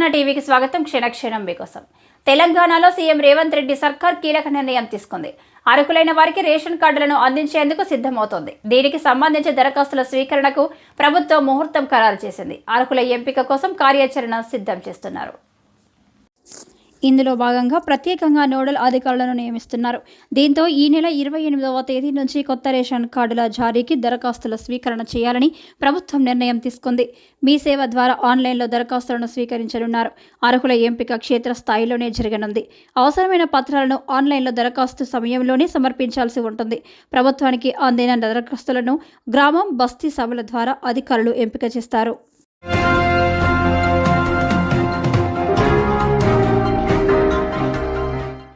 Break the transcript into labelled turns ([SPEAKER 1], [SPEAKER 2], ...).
[SPEAKER 1] తెలంగాణ టీవీకి స్వాగతం. క్షణక్షణం మీకోసం. తెలంగాణలో సీఎం రేవంత్ రెడ్డి సర్కార్ కీలక నిర్ణయం తీసుకుంది. అర్హులైన వారికి రేషన్ కార్డులను అందించేందుకు సిద్ధమవుతోంది. దీనికి సంబంధించి దరఖాస్తుల స్వీకరణకు ప్రభుత్వం ముహూర్తం ఖరారు చేసింది. అర్హుల ఎంపిక కోసం కార్యాచరణ సిద్ధం చేస్తున్నారు. ఇందులో భాగంగా ప్రత్యేకంగా నోడల్ అధికారులను నియమిస్తున్నారు. దీంతో ఈ నెల 28వ తేదీ నుంచి కొత్త రేషన్ కార్డుల జారీకి దరఖాస్తుల స్వీకరణ చేయాలని ప్రభుత్వం నిర్ణయం తీసుకుంది. మీ సేవ ద్వారా ఆన్లైన్లో దరఖాస్తులను స్వీకరించనున్నారు. అర్హుల ఎంపిక క్షేత్రస్థాయిలోనే జరగనుంది. అవసరమైన పత్రాలను ఆన్లైన్లో దరఖాస్తు సమయంలోనే సమర్పించాల్సి ఉంటుంది. ప్రభుత్వానికి అందిన దరఖాస్తులను గ్రామం, బస్తీ సభల ద్వారా అధికారులు ఎంపిక చేస్తారు.